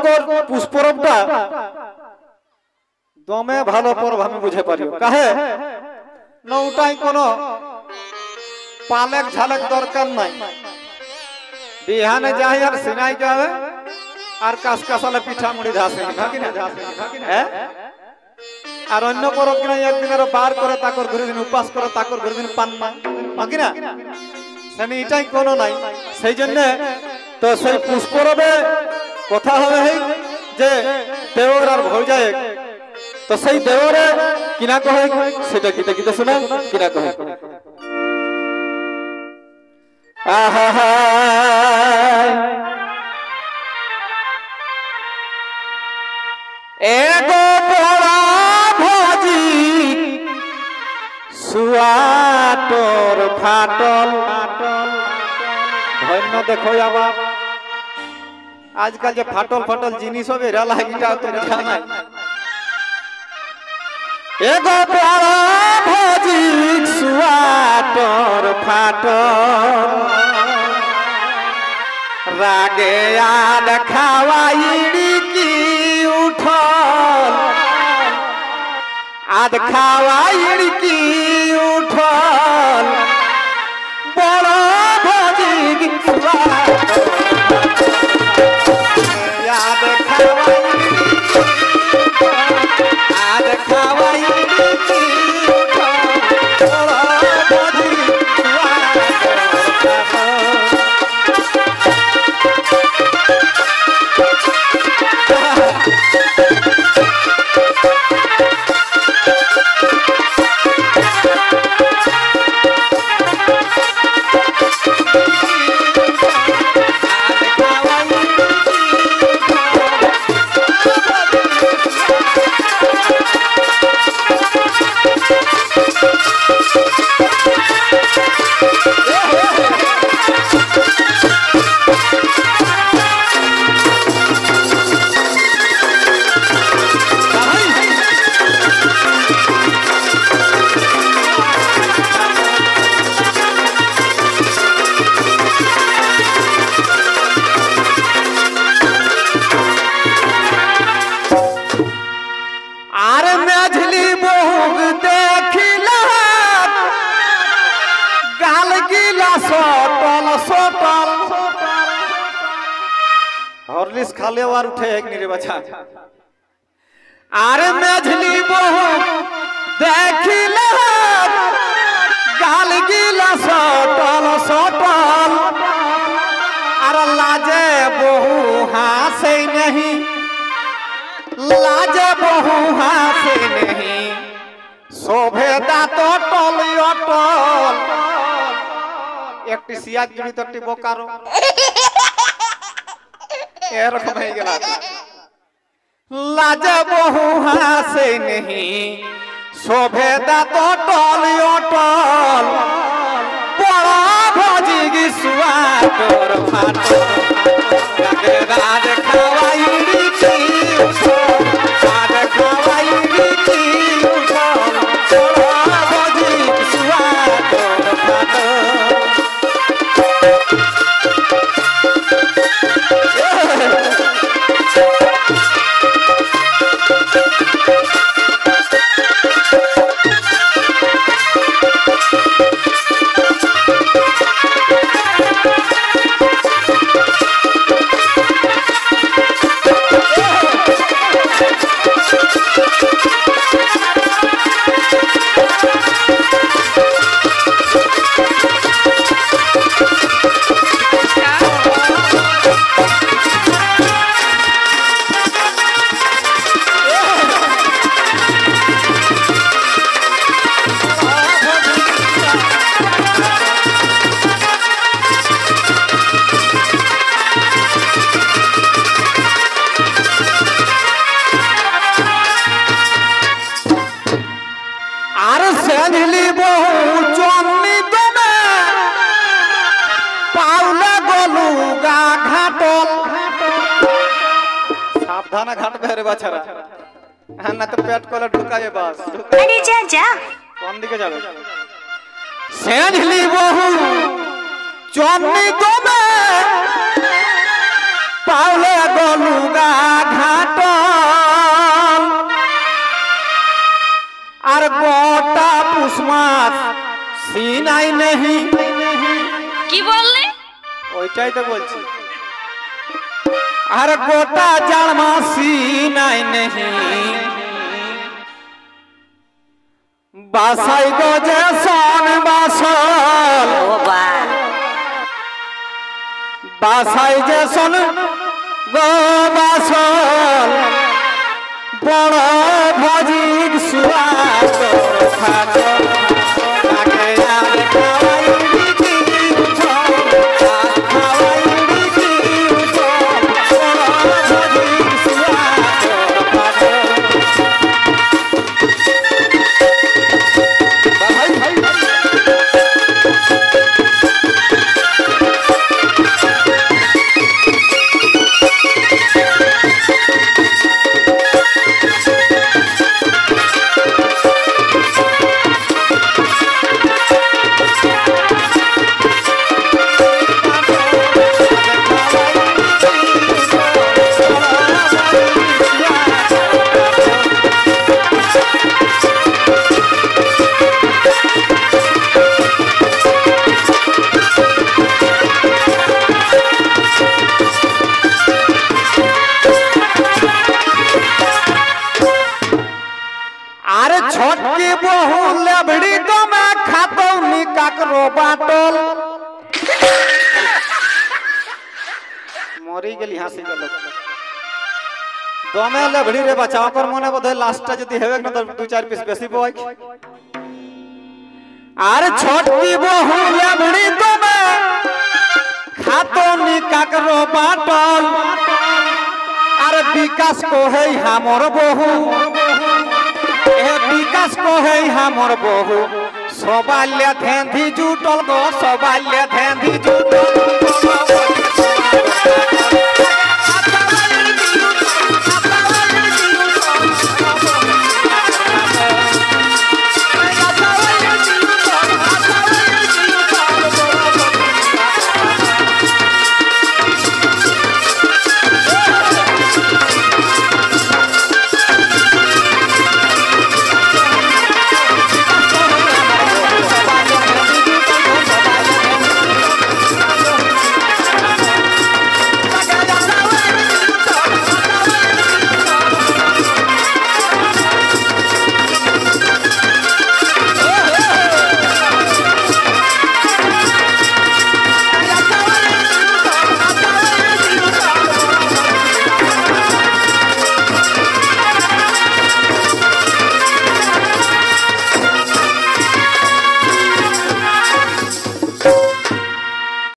অরণ্যকর পুষ্পরবটা দমে ভালো পর্ব আমি বুঝে পারি কাহে নৌটাই কোনো পালেক ঝালেক দরকার নাই বিহানে যাই আর সিনাই যাবে আর কাসকাসালে পিঠা মুড়ি ধাসে হ্যাঁ আর অন্য পরব কিনা একদিন আরো বার করে তাকর ঘুরে দিন উপাস করে তাকর ঘুরে দিন পান না বাকি না সেনি এটাই কোনো নাই সেই জন্য তো সেই পুষ্পরবে কথা হবে যে দেওর আর ভৌজায় তো সেই দেওরে কিনা কহে সেটা গীতে গীতে শুনে কিনা কহে আহা এগো বড়া ভজি সুয়াটর ফাটল ধন্য দেখো আবার আজকাল যে ফাটল ফাটল জিনিস হবে এরা লাগিটা তো জানাই এগো বড়া ভজি সুয়াটর ফাটল রাগে আদ খাওয়াইড়ি কি উঠল আদ খাওয়াইড়ি কি উঠল বড় ভজি আদ খাওয়াইড়ি আদ খাওয়াইড়ি কি উঠল বড় ভজি हॉर्लिक्स खा ले और उठे एक निरे बच्चा आरे मेझली बहु देखिले गाल गिला सटल सटल अरे लाजे बहु हासे नहीं लाजे बहु हासे नहीं शोभे दातो टल अटल একটি সিয়াজ জড়িত একটি বোকারো এরকম হয়ে গেল লাজে বহু হাসে নেহি শোভে দাঁত টল অটল বড় ভজি গি সুয়াটর ফাটল রাজ খাওয়াইড়ি কি উঠল রাজ খাওয়াইড়ি কি উঠল বড় ভজি গি সুয়াটর ফাটল सावधान घाट बेरे बाछारा ना तो पेट कोला ढुकाए बस अरे जा जा কোন দিকে যাবে সেঁঝলি বহু চন্নি দমে পাউলে গলুগা ওইটাই তো বলছি। আর গোটা জাল মাসি নাই নেহি বাসাই গজে সন বাসল বাসাই যে সন গো বাসল বড় ভাজির সুয়াদ খাটো তাকে আর খাওয়াই দিদি উঠল খাওয়াই দিদি উঠল বড় ভাজির সুয়াদ খাটো। छोटकी बहु लेबड़ी तो मैं खातो निकाकरो बाटल मरी गेली हासी गल दमे लेबड़ी रे बचाव कर मने बोधे लास्ट जति हेवे न त दू चार पीस बेसी बय आर छोटकी बहु लेबड़ी तो मैं खातो निकाकरो बाटल आर विकास को है हमर बहु विकास को है हमर बहु सबाल्य धेंधी जुटल गो सबाल्य धेंधी जुटल।